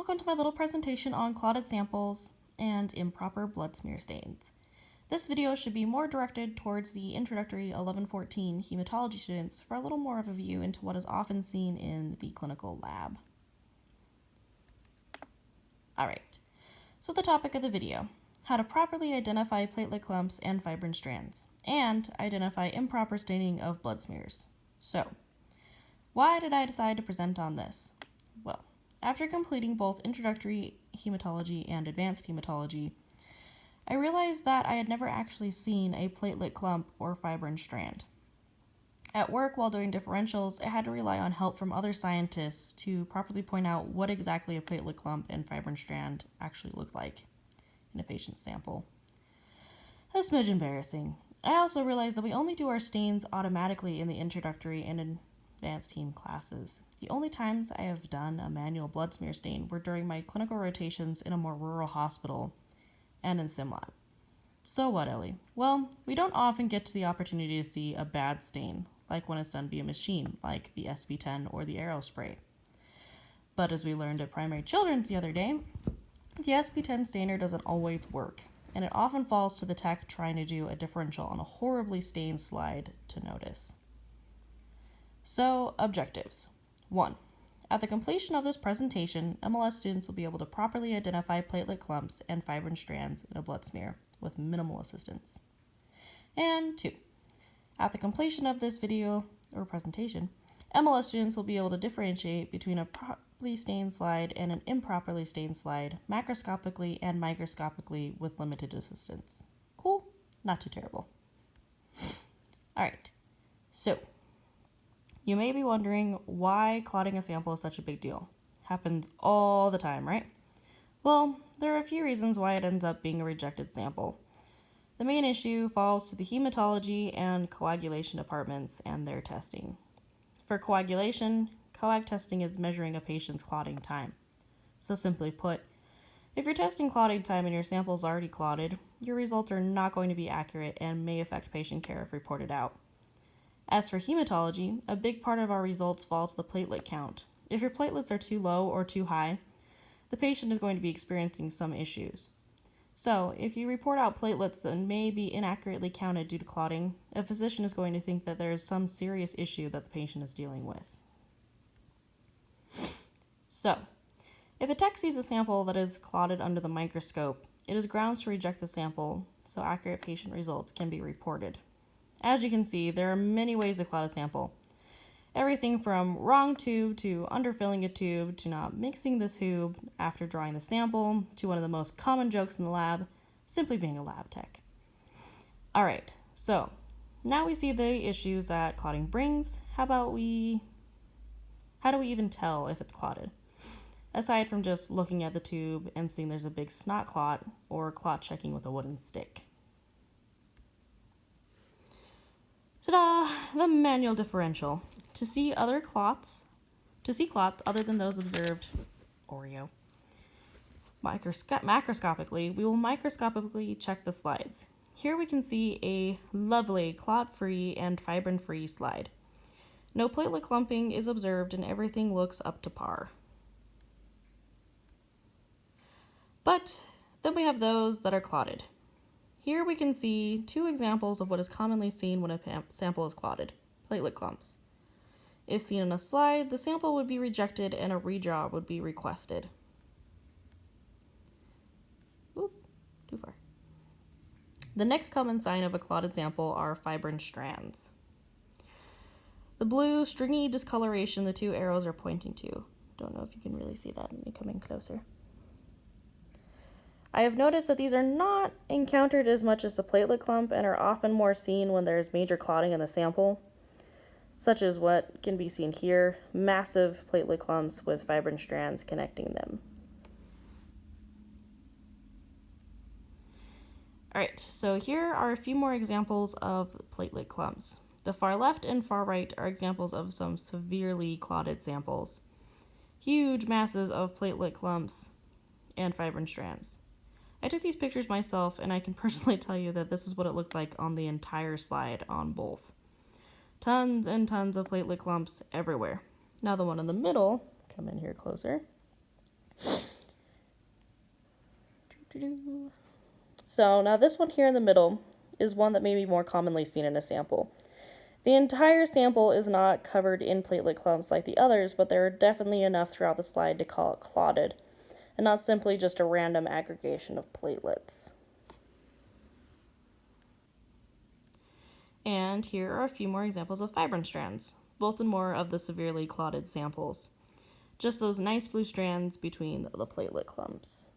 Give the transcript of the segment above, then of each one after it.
welcome to my little presentation on clotted samples and improper blood smear stains. This video should be more directed towards the introductory 1114 hematology students for a little more of a view into what is often seen in the clinical lab. Alright, so the topic of the video, how to properly identify platelet clumps and fibrin strands, and identify improper staining of blood smears. So, why did I decide to present on this? Well, after completing both introductory hematology and advanced hematology, I realized that I had never actually seen a platelet clump or fibrin strand. At work, while doing differentials, I had to rely on help from other scientists to properly point out what exactly a platelet clump and fibrin strand actually look like in a patient's sample. A smidge embarrassing. I also realized that we only do our stains automatically in the introductory and advanced heme classes. The only times I have done a manual blood smear stain were during my clinical rotations in a more rural hospital and in SimLab. So what, Ellie? Well, we don't often get to the opportunity to see a bad stain, like when it's done via machine, like the SP10 or the Aerospray. But as we learned at Primary Children's the other day, the SP10 stainer doesn't always work, and it often falls to the tech trying to do a differential on a horribly stained slide to notice. So, objectives. 1. At the completion of this presentation, MLS students will be able to properly identify platelet clumps and fibrin strands in a blood smear with minimal assistance. And 2. At the completion of this video or presentation, MLS students will be able to differentiate between a properly stained slide and an improperly stained slide macroscopically and microscopically with limited assistance. Cool? Not too terrible. Alright, so you may be wondering why clotting a sample is such a big deal. Happens all the time, right? Well, there are a few reasons why it ends up being a rejected sample. The main issue falls to the hematology and coagulation departments and their testing. For coagulation, coag testing is measuring a patient's clotting time. So simply put, if you're testing clotting time and your sample is already clotted, your results are not going to be accurate and may affect patient care if reported out. As for hematology, a big part of our results fall to the platelet count. If your platelets are too low or too high, the patient is going to be experiencing some issues. So, if you report out platelets that may be inaccurately counted due to clotting, a physician is going to think that there is some serious issue that the patient is dealing with. So, if a tech sees a sample that is clotted under the microscope, it is grounds to reject the sample so accurate patient results can be reported. As you can see, there are many ways to clot a sample. Everything from wrong tube to underfilling a tube to not mixing the tube after drawing the sample to one of the most common jokes in the lab, simply being a lab tech. Alright, so now we see the issues that clotting brings. How do we even tell if it's clotted? Aside from just looking at the tube and seeing there's a big snot clot or clot checking with a wooden stick. Ta-da! The manual differential. To see clots other than those observed, macroscopically, we will microscopically check the slides. Here we can see a lovely clot-free and fibrin-free slide. No platelet clumping is observed and everything looks up to par. But then we have those that are clotted. Here we can see two examples of what is commonly seen when a sample is clotted, platelet clumps. If seen in a slide, the sample would be rejected and a redraw would be requested. Oop, too far. The next common sign of a clotted sample are fibrin strands. The blue stringy discoloration the two arrows are pointing to. Don't know if you can really see that. Let me come in closer. I have noticed that these are not encountered as much as the platelet clump and are often more seen when there is major clotting in the sample, such as what can be seen here, massive platelet clumps with fibrin strands connecting them. Alright, so here are a few more examples of platelet clumps. The far left and far right are examples of some severely clotted samples. Huge masses of platelet clumps and fibrin strands. I took these pictures myself, and I can personally tell you that this is what it looked like on the entire slide on both. Tons and tons of platelet clumps everywhere. Now the one in the middle, come in here closer, So now this one here in the middle is one that may be more commonly seen in a sample. The entire sample is not covered in platelet clumps like the others, but there are definitely enough throughout the slide to call it clotted, and not simply just a random aggregation of platelets. And here are a few more examples of fibrin strands, both in more of the severely clotted samples. Just those nice blue strands between the platelet clumps.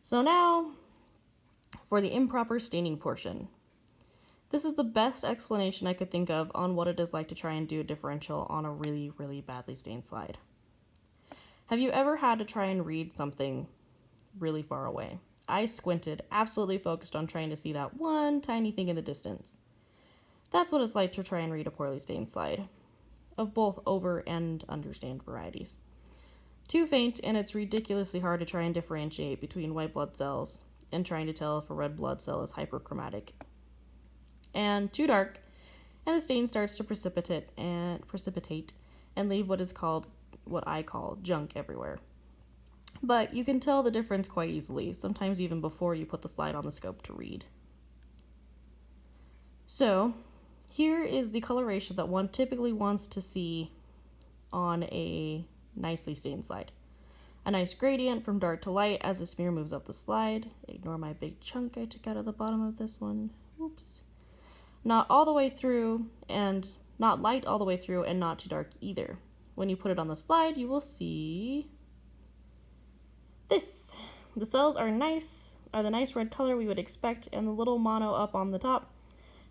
So now for the improper staining portion. This is the best explanation I could think of on what it is like to try and do a differential on a really, really badly stained slide. Have you ever had to try and read something really far away? I squinted, absolutely focused on trying to see that one tiny thing in the distance. That's what it's like to try and read a poorly stained slide, of both over and understained varieties. Too faint, and it's ridiculously hard to try and differentiate between white blood cells and trying to tell if a red blood cell is hyperchromatic. And too dark, and the stain starts to precipitate and leave what I call junk everywhere. But you can tell the difference quite easily, sometimes even before you put the slide on the scope to read. So, here is the coloration that one typically wants to see on a nicely stained slide. A nice gradient from dark to light as the smear moves up the slide. Ignore my big chunk I took out of the bottom of this one. Oops. Not all the way through, and not light all the way through, and not too dark either. When you put it on the slide, you will see this. The cells are the nice red color we would expect, and the little mono up on the top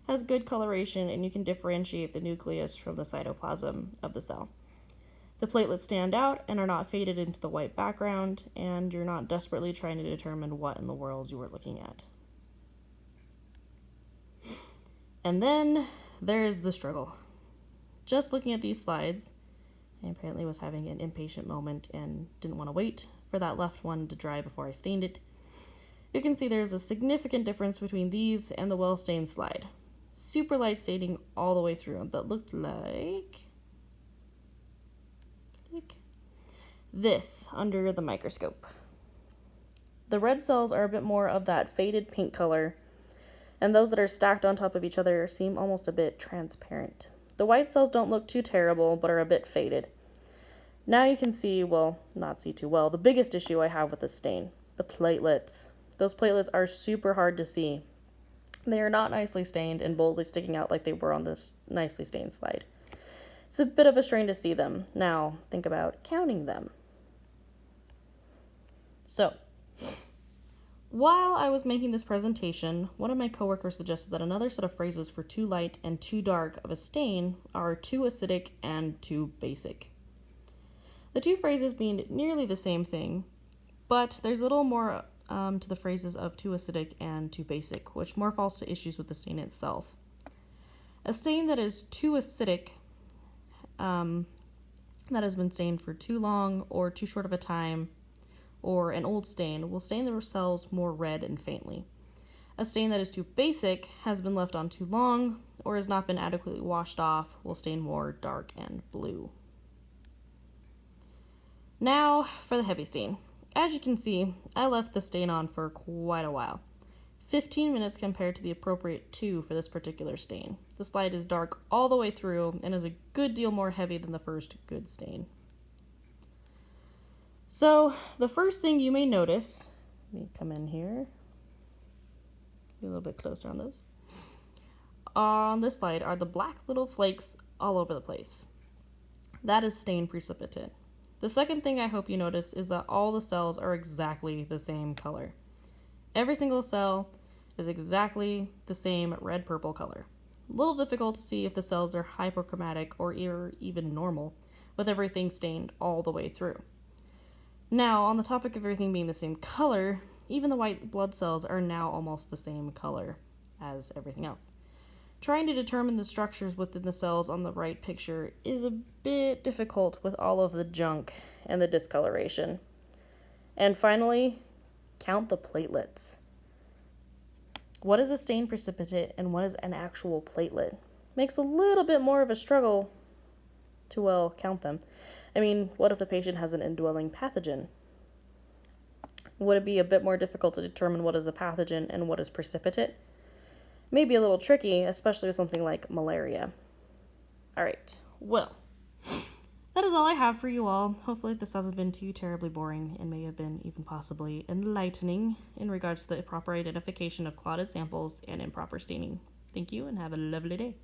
has good coloration, and you can differentiate the nucleus from the cytoplasm of the cell. The platelets stand out and are not faded into the white background, and you're not desperately trying to determine what in the world you are looking at. And then there's the struggle. Just looking at these slides, I apparently was having an impatient moment and didn't want to wait for that left one to dry before I stained it. You can see there's a significant difference between these and the well-stained slide. Super light staining all the way through that looked like this under the microscope. The red cells are a bit more of that faded pink color, and those that are stacked on top of each other seem almost a bit transparent. The white cells don't look too terrible, but are a bit faded. Now you can see, well, not see too well, the biggest issue I have with this stain, the platelets. Those platelets are super hard to see. They are not nicely stained and boldly sticking out like they were on this nicely stained slide. It's a bit of a strain to see them. Now, think about counting them. So, while I was making this presentation, one of my coworkers suggested that another set of phrases for too light and too dark of a stain are too acidic and too basic. The two phrases mean nearly the same thing, but there's a little more to the phrases of too acidic and too basic, which more falls to issues with the stain itself. A stain that is too acidic, that has been stained for too long or too short of a time, or an old stain, will stain the cells more red and faintly. A stain that is too basic, has been left on too long, or has not been adequately washed off, will stain more dark and blue. Now for the heavy stain. As you can see, I left the stain on for quite a while. 15 minutes compared to the appropriate 2 for this particular stain. The slide is dark all the way through and is a good deal more heavy than the first good stain. So, the first thing you may notice, let me come in here, be a little bit closer on those, on this slide are the black little flakes all over the place. That is stain precipitate. The second thing I hope you notice is that all the cells are exactly the same color. Every single cell is exactly the same red-purple color. A little difficult to see if the cells are hyperchromatic or even normal, with everything stained all the way through. Now, on the topic of everything being the same color, even the white blood cells are now almost the same color as everything else. Trying to determine the structures within the cells on the right picture is a bit difficult with all of the junk and the discoloration. And finally, count the platelets. What is a stain precipitate and what is an actual platelet? Makes a little bit more of a struggle to well count them. I mean, what if the patient has an indwelling pathogen? Would it be a bit more difficult to determine what is a pathogen and what is precipitate? Maybe a little tricky, especially with something like malaria. All right, well, that is all I have for you all. Hopefully this hasn't been too terribly boring and may have been even possibly enlightening in regards to the proper identification of clotted samples and improper staining. Thank you and have a lovely day.